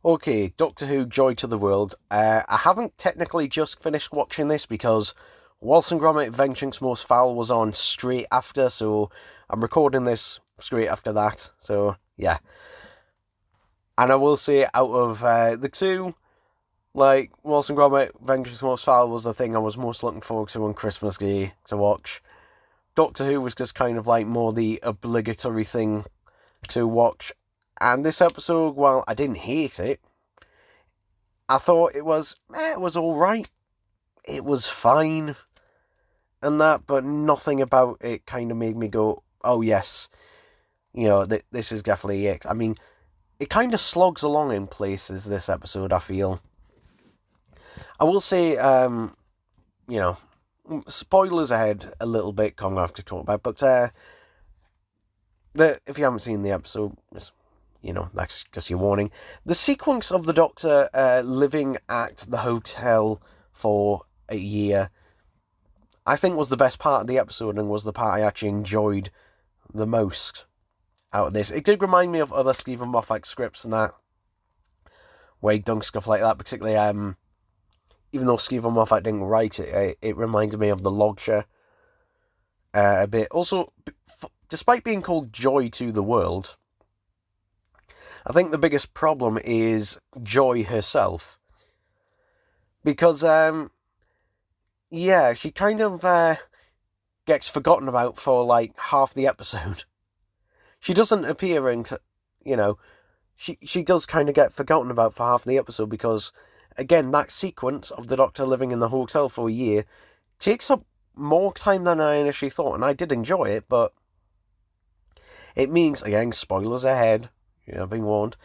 Okay, Doctor Who: Joy to the World. I haven't technically just finished watching this because Wallace and Gromit: Vengeance Most Foul was on straight after, so I'm recording this straight after that. So yeah, and I will say out of the two, like Wallace and Gromit: Vengeance Most Foul was the thing I was most looking forward to on Christmas Day to watch. Doctor Who was just kind of like more the obligatory thing to watch. And this episode, while I didn't hate it, I thought it was all right. It was fine and that, but nothing about it kind of made me go, "Oh yes, this is definitely it." I mean, it kind of slogs along in places. This episode, I feel. I will say, you know, spoilers ahead a little bit. Coming have to talk about, but if you haven't seen the episode, that's just your warning. The sequence of the Doctor living at the hotel for a year, I think, was the best part of the episode and was the part I actually enjoyed the most out of this. It did remind me of other Stephen Moffat scripts and that, where he done stuff like that, particularly, even though Stephen Moffat didn't write it, it reminded me of The Lodger a bit. Also, despite being called Joy to the World, I think the biggest problem is Joy herself. Because, she kind of gets forgotten about for like half the episode. She doesn't appear into, she does kind of get forgotten about for half the episode because, again, that sequence of the Doctor living in the hotel for a year takes up more time than I initially thought, and I did enjoy it, but it means, again, spoilers ahead, being warned,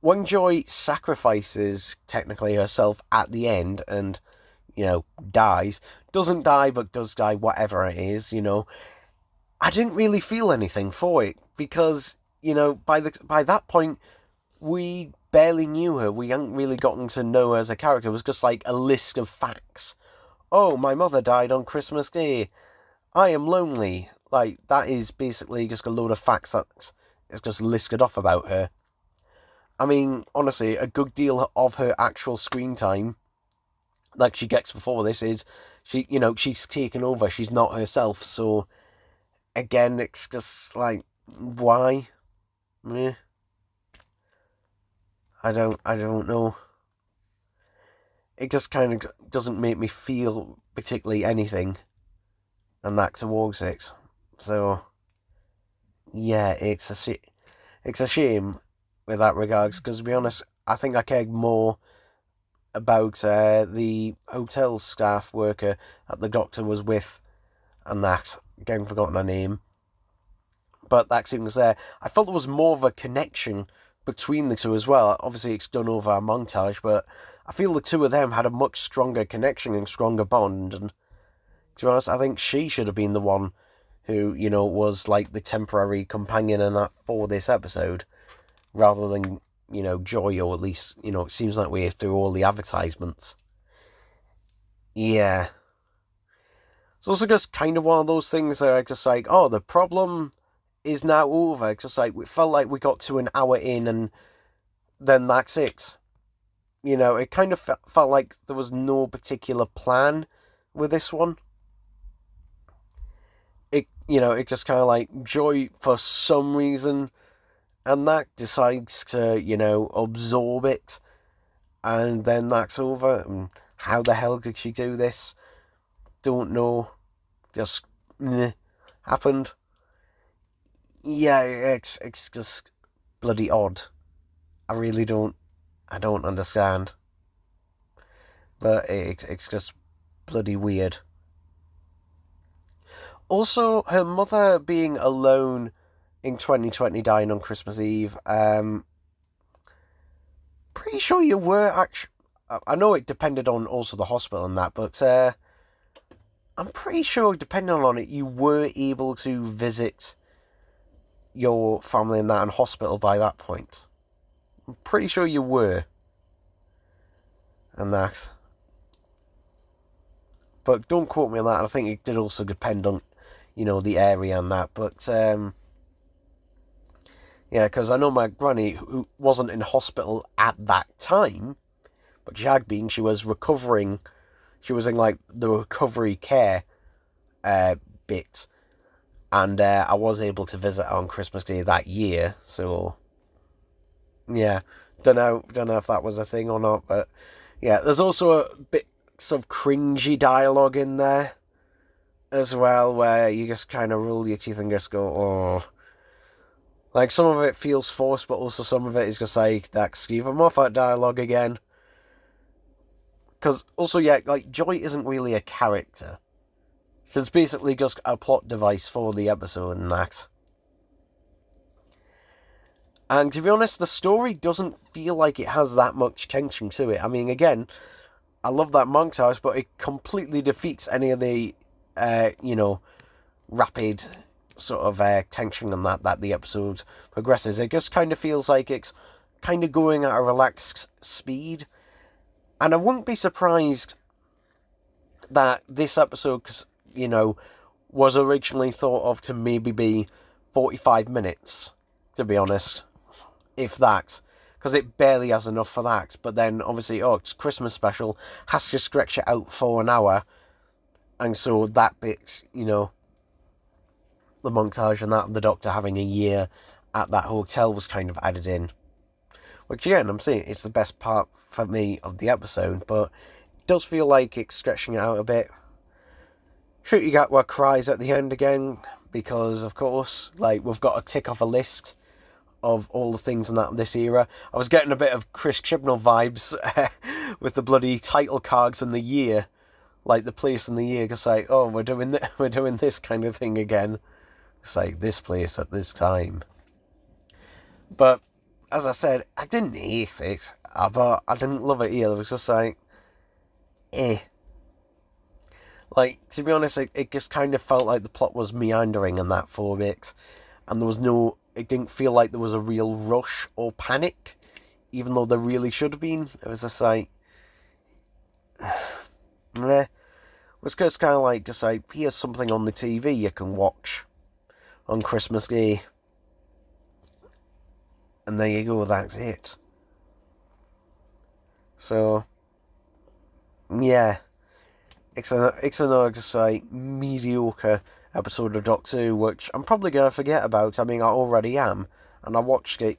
when Joy sacrifices, technically, herself at the end and, dies, doesn't die, but does die, whatever it is, I didn't really feel anything for it because, by that point, we barely knew her. We hadn't really gotten to know her as a character. It was just like a list of facts. Oh, my mother died on Christmas Day. I am lonely. Like, that is basically just a load of facts that is just listed off about her. I mean, honestly, a good deal of her actual screen time, like she gets before this, is she's taken over. She's not herself. So again, it's just like, why? Meh. I don't know. It just kind of doesn't make me feel particularly anything, and that towards it. So yeah, it's a shame with that regards. Because to be honest, I think I cared more about the hotel staff worker that the Doctor was with, and that, again, forgotten her name, but that scene was there. I felt there was more of a connection between the two as well. Obviously, it's done over a montage, but I feel the two of them had a much stronger connection and stronger bond. And to be honest, I think she should have been the one who, was like the temporary companion and that for this episode, rather than, Joy, or at least, it seems like we through all the advertisements. Yeah. It's also just kind of one of those things that are just like, oh, the problem is now over. Just like, we felt like we got to an hour in and then that's it. It kind of felt like there was no particular plan with this one. It just kind of like Joy, for some reason, and that decides to, absorb it, and then that's over. And how the hell did she do this? Don't know. Just happened. Yeah, it's just bloody odd. I really I don't understand. But it's just bloody weird. Also, her mother being alone in 2020, dying on Christmas Eve. Pretty sure you were actually. I know it depended on also the hospital and that, but I'm pretty sure depending on it, you were able to visit your family in that and hospital by that point. I'm pretty sure you were, and that. But don't quote me on that. I think it did also depend on, the area and that. But Yeah, because I know my granny, who wasn't in hospital at that time, but she had been, she was recovering. She was in, like, the recovery care bit. And I was able to visit her on Christmas Day that year. So, yeah. Don't know if that was a thing or not. But, yeah, there's also a bit of cringy dialogue in there as well, where you just kind of roll your teeth and just go, oh. Like, some of it feels forced, but also some of it is just like that Stephen Moffat dialogue again. Because also, yeah, like, Joy isn't really a character. She's basically just a plot device for the episode and that. And to be honest, the story doesn't feel like it has that much tension to it. I mean, again, I love that montage, but it completely defeats any of the, rapid sort of tension and that the episode progresses. It just kind of feels like it's kind of going at a relaxed speed. And I wouldn't be surprised that this episode, was originally thought of to maybe be 45 minutes, to be honest. If that. Because it barely has enough for that. But then, obviously, it's Christmas special, has to stretch it out for an hour. And so that bit, the montage and that, the Doctor having a year at that hotel was kind of added in. Which, again, I'm saying it's the best part for me of the episode, but it does feel like it's stretching it out a bit. Ncuti Gatwa cries at the end again, because, of course, like, we've got to tick off a list of all the things in this era. I was getting a bit of Chris Chibnall vibes with the bloody title cards and the year, like the place and the year, because like, oh, we're doing this kind of thing again. It's like this place at this time. But as I said, I didn't hate it, but I didn't love it either. It was just like, eh. Like, to be honest, it just kind of felt like the plot was meandering in that for a bit, and it didn't feel like there was a real rush or panic, even though there really should have been. It was just like, meh. It was just kind of like, here's something on the TV you can watch on Christmas Day. And there you go, that's it. So, yeah. It's another just like mediocre episode of Doctor Who, which I'm probably going to forget about. I mean, I already am. And I watched it,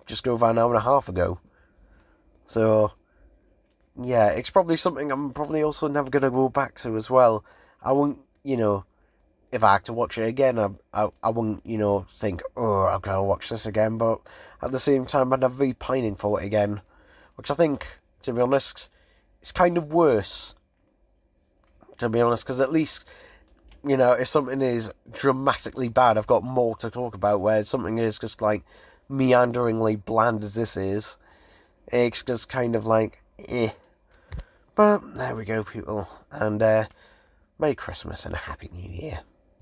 just over an hour and a half ago. So, yeah, it's probably something I'm probably also never going to go back to as well. I won't, if I had to watch it again, I wouldn't, think, oh, I'm going to watch this again. But at the same time, I'd never be pining for it again. Which I think, to be honest, it's kind of worse. To be honest, because at least, if something is dramatically bad, I've got more to talk about, whereas something is just like meanderingly bland as this is, it's just kind of like, eh. But there we go, people, and Merry Christmas and a Happy New Year.